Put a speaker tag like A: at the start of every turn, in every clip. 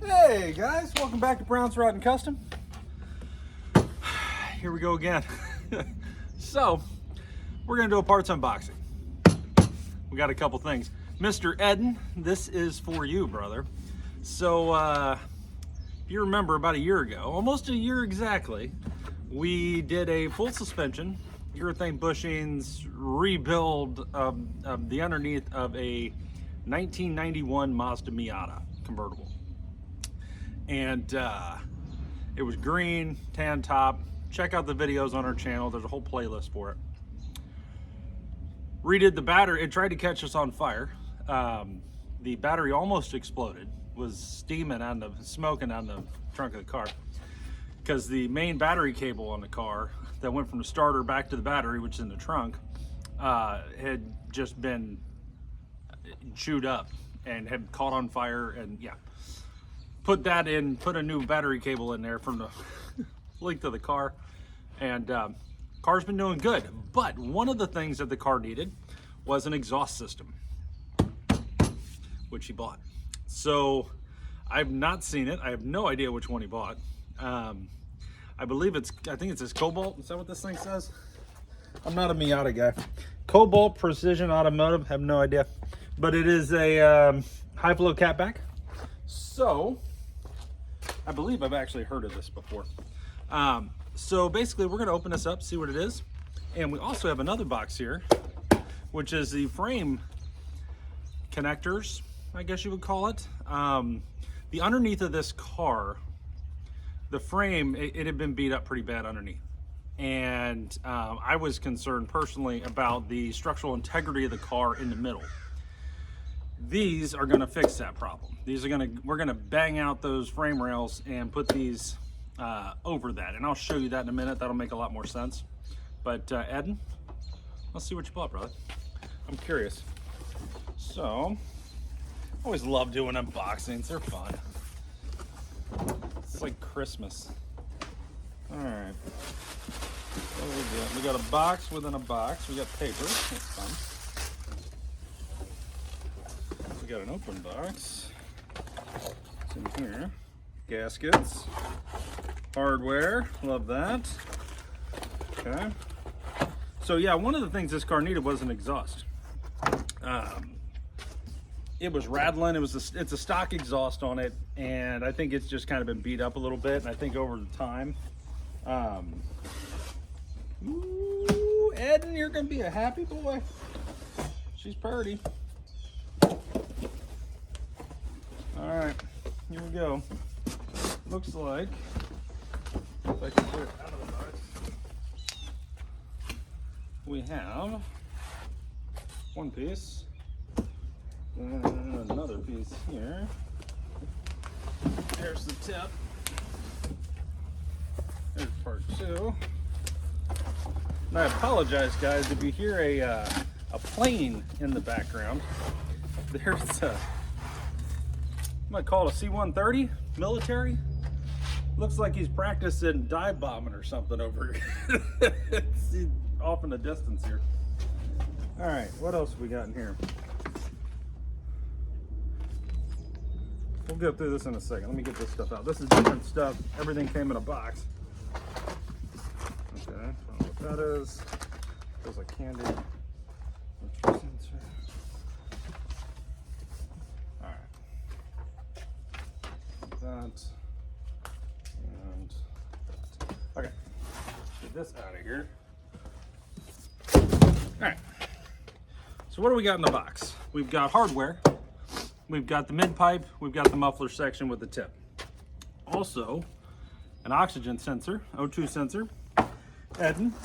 A: Hey guys, welcome back to Brown's Rod and Custom. Here we go again. So, we're gonna do a parts unboxing. We got a couple things. Mr. Edin, this is for you, brother. So, if you remember about a year ago, almost a year exactly, we did a full suspension, urethane bushings, rebuild of the underneath of a 1991 Mazda Miata convertible. And it was green, tan top. Check out the videos on our channel. There's a whole playlist for it. Redid the battery. It tried to catch us on fire. The battery almost exploded. Was steaming on the, smoking on the trunk of the car. Because the main battery cable on the car that went from the starter back to the battery, which is in the trunk, had just been chewed up and had caught on fire, and yeah. Put that in, put a new battery cable in there from the length of the car, and car's been doing good. But one of the things that the car needed was an exhaust system, which he bought. So I've not seen it. I have no idea which one he bought. I believe I think it's his Cobalt. Is that what this thing says? I'm not a Miata guy. Cobalt Precision Automotive, have no idea. But it is a high flow catback. So I believe I've actually heard of this before. So basically we're gonna open this up, see what it is. And we also have another box here, which is the frame connectors, I guess you would call it. The underneath of this car, the frame, it had been beat up pretty bad underneath. And I was concerned personally about the structural integrity of the car in the middle. These are gonna fix that problem. We're gonna bang out those frame rails and put these over that. And I'll show you that in a minute. That'll make a lot more sense. But Edin, let's see what you bought, brother. I'm curious. So, I always love doing unboxings. They're fun. It's like Christmas. All right. What do we got? We got a box within a box. We got paper. That's fun. We got an open box. It's in here. Gaskets. Hardware. Love that. Okay. So yeah, one of the things this car needed was an exhaust. It was rattling. It's a stock exhaust on it, and I think it's just kind of been beat up a little bit. And I think over the time, ooh, Edin, you're gonna be a happy boy. She's pretty. All right, here we go. Looks like, if I can get it out of the box, we have one piece and another piece here. There's the tip. There's part two. And I apologize, guys, if you hear a plane in the background. There's a, I might call it a C-130 military. Looks like he's practicing dive bombing or something over here. He's off in the distance here. All right, what else have we got in here? We'll go through this in a second. Let me get this stuff out. This is different stuff. Everything came in a box. Okay, I don't know what that is. Feels like candy. That and that. Okay, get this out of here. All right, so what do we got in the box? We've got hardware, we've got the mid pipe, we've got the muffler section with the tip. Also, an oxygen sensor, O2 sensor. Edin,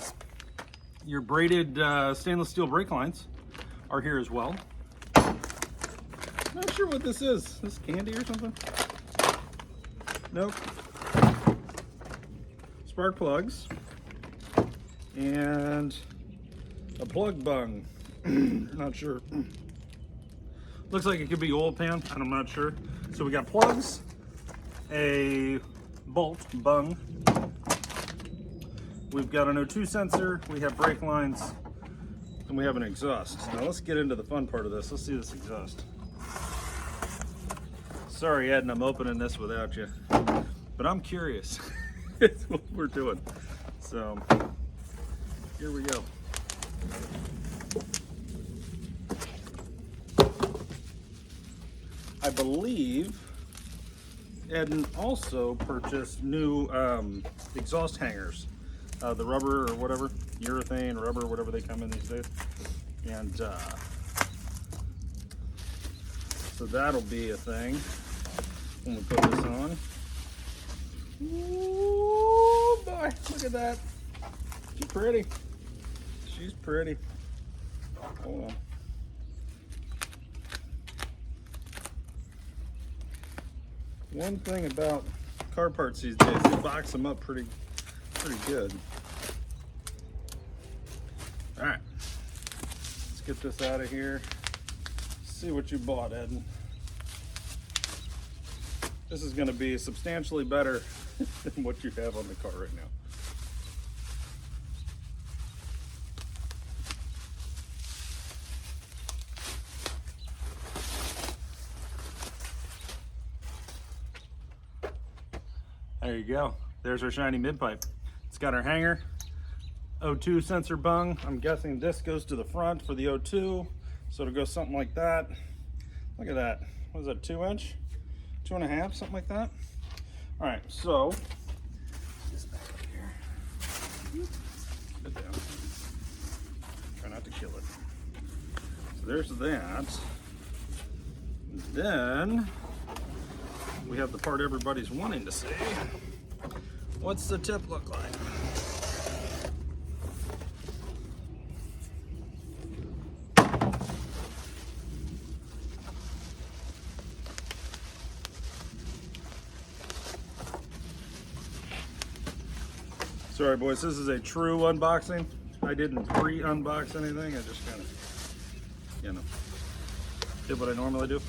A: your braided stainless steel brake lines are here as well. Not sure what this is. Is this candy or something? Nope. Spark plugs and a plug bung. Not sure. Looks like it could be oil pan. I'm not sure. So we got plugs, a bolt bung. We've got an O2 sensor. We have brake lines, and we have an exhaust. Now let's get into the fun part of this. Let's see this exhaust. Sorry, Ed, and I'm opening this without you, but I'm curious. It's what we're doing. So here we go. I believe Edin also purchased new exhaust hangers, the rubber or whatever, urethane, rubber, whatever they come in these days. And so that'll be a thing when we put this on. Ooh, boy, look at that. She's pretty. She's pretty. Hold on. One thing about car parts these days, they box them up pretty good. All right, let's get this out of here. See what you bought, Edin. This is going to be substantially better than what you have on the car right now. There you go. There's our shiny mid pipe. It's got our hanger, O2 sensor bung. I'm guessing this goes to the front for the O2, so it'll go something like that. Look at that. What is that, 2 inch? 2.5, something like that. All right, so this back up here. Put it down. Try not to kill it. So there's that. And then we have the part everybody's wanting to see. What's the tip look like? Sorry boys, this is a true unboxing. I didn't pre-unbox anything. I just kind of, you know, did what I normally do.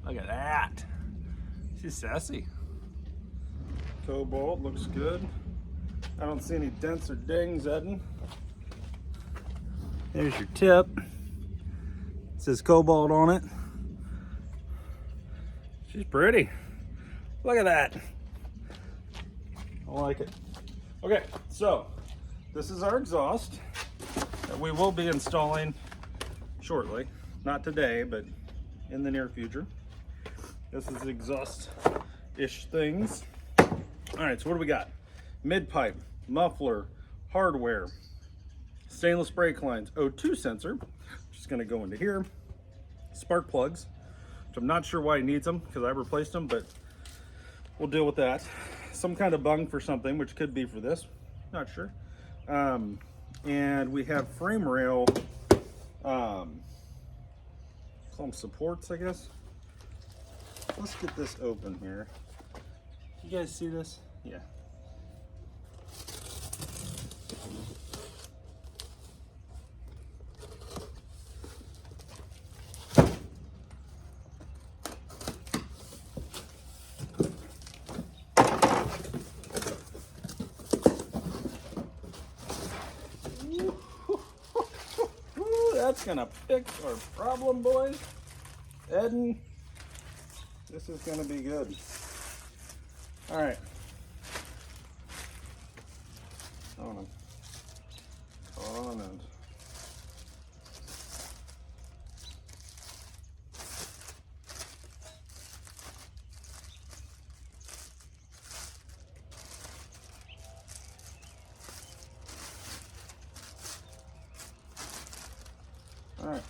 A: Look at that. She's sassy. Cobalt looks good. I don't see any dents or dings, Edin. There's your tip. It says Cobalt on it. She's pretty. Look at that. I like it. Okay, so this is our exhaust that we will be installing shortly. Not today, but in the near future. This is exhaust-ish things. All right, so what do we got? Mid pipe, muffler, hardware, stainless brake lines, O2 sensor, which is going to go into here, spark plugs, which I'm not sure why he needs them because I replaced them, but we'll deal with that. Some kind of bung for something, which could be for this, not sure. And we have frame rail, call them supports, I guess. Let's get this open here. You guys see this? Yeah. That's gonna fix our problem, boys. Edin, this is gonna be good. All right. Hold on. All right,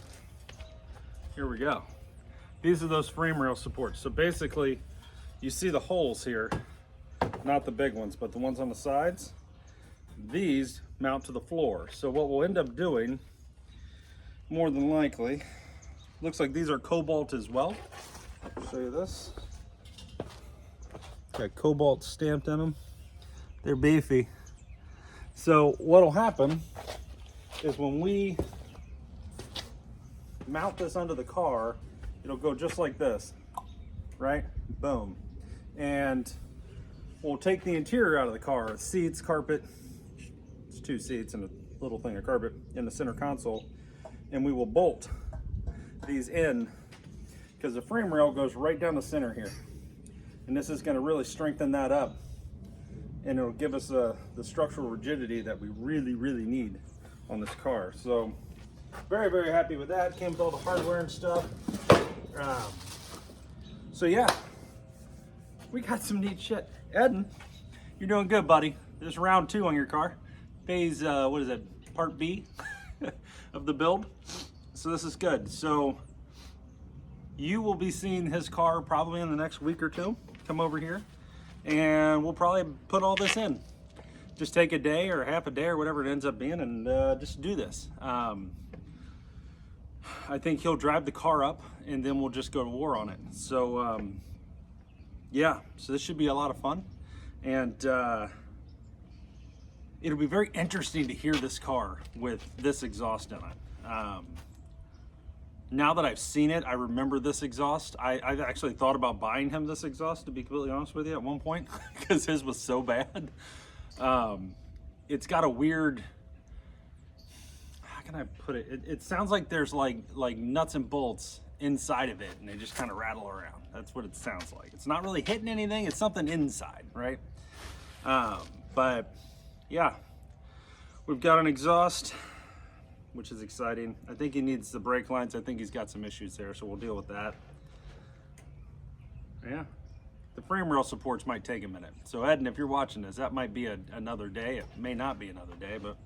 A: here we go. These are those frame rail supports. So basically, you see the holes here, not the big ones, but the ones on the sides. These mount to the floor. So what we'll end up doing, more than likely, looks like these are Cobalt as well. I'll show you this. Got Cobalt stamped in them. They're beefy. So what'll happen is when we mount this under the car, it'll go just like this, right? Boom. and we'll take the interior out of the car, seats, carpet. It's 2 seats and a little thing of carpet in the center console, and we will bolt these in because the frame rail goes right down the center here, and this is going to really strengthen that up, and it'll give us the structural rigidity that we really need on this car. So very, very happy with that. Came with all the hardware and stuff. So yeah, we got some neat shit. Edin, you're doing good, buddy. This is round 2 on your car. Phase, what is it, part B of the build. So this is good. So you will be seeing his car probably in the next week or 2. Come over here and we'll probably put all this in. Just take a day or half a day or whatever it ends up being, and just do this. I think he'll drive the car up and then we'll just go to war on it. So yeah, so this should be a lot of fun, and it'll be very interesting to hear this car with this exhaust in it. Now that I've seen it, I remember this exhaust. I've actually thought about buying him this exhaust, to be completely honest with you, at one point, because his was so bad. It's got a weird, how can I put it? It sounds like there's like nuts and bolts inside of it, and they just kind of rattle around. That's what it sounds like. It's not really hitting anything, it's something inside, right? But yeah, we've got an exhaust, which is exciting. I think he needs the brake lines. I think he's got some issues there, so we'll deal with that. Yeah, the frame rail supports might take a minute. So Edin, if you're watching this, that might be another day. It may not be another day, but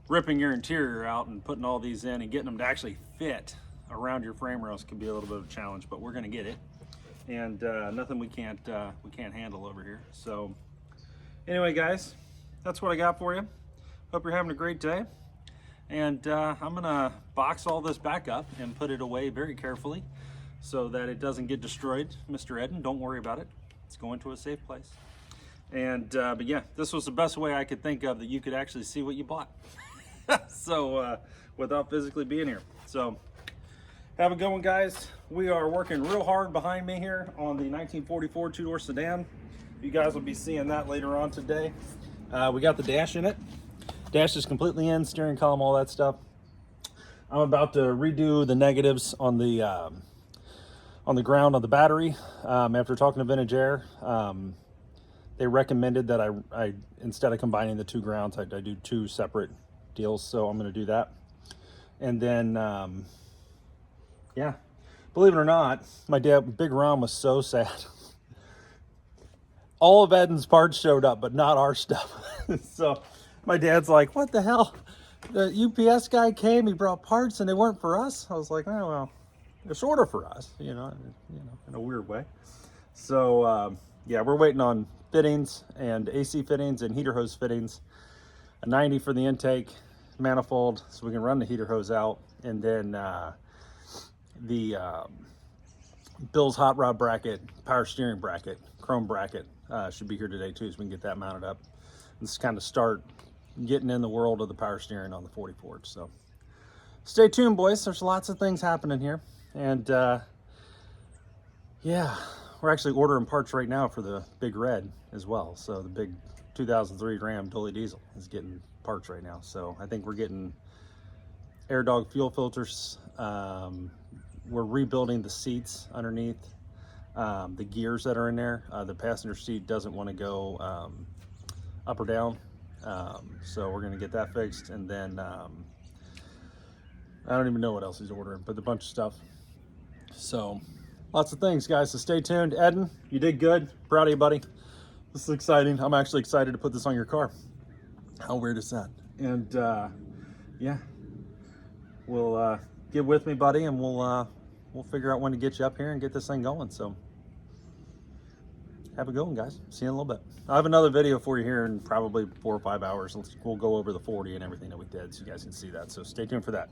A: ripping your interior out and putting all these in and getting them to actually fit around your frame rails can be a little bit of a challenge, but we're gonna get it. And nothing we can't handle over here. So anyway, guys, that's what I got for you. Hope you're having a great day. And I'm gonna box all this back up and put it away very carefully so that it doesn't get destroyed. Mr. Edin, don't worry about it. It's going to a safe place. And but yeah, this was the best way I could think of that you could actually see what you bought. So without physically being here. So have a good one, guys. We are working real hard behind me here on the 1944 2-door sedan. You guys will be seeing that later on today. We got the dash in it. Dash is completely in, steering column, all that stuff. I'm about to redo the negatives on the ground of the battery. After talking to Vintage Air, they recommended that I instead of combining the 2 grounds, I do 2 separate deals. So I'm going to do that. And then, yeah, believe it or not, my dad, Big Ron, was so sad. All of Edin's parts showed up, but not our stuff. So my dad's like, what the hell? The UPS guy came, he brought parts and they weren't for us. I was like, oh, well, they're sort of for us, you know, in a weird way. So yeah, we're waiting on fittings and AC fittings and heater hose fittings, a 90 for the intake manifold so we can run the heater hose out, and then the Bill's hot rod bracket, power steering bracket, chrome bracket should be here today too, so we can get that mounted up. Let's kind of start getting in the world of the power steering on the 44. So stay tuned, boys. There's lots of things happening here. And yeah, we're actually ordering parts right now for the Big Red as well. So the big 2003 Ram dually diesel is getting parts right now. So I think we're getting air dog fuel filters. We're rebuilding the seats underneath, the gears that are in there. The passenger seat doesn't want to go up or down. So we're going to get that fixed. And then I don't even know what else he's ordering, but a bunch of stuff. So lots of things, guys. So stay tuned. Edin, you did good. Proud of you, buddy. This is exciting. I'm actually excited to put this on your car. How weird is that? And yeah, we'll get with me, buddy, and we'll figure out when to get you up here and get this thing going. So have a good one, guys. See you in a little bit. I have another video for you here in probably 4 or 5 hours. We'll go over the 40 and everything that we did so you guys can see that. So stay tuned for that.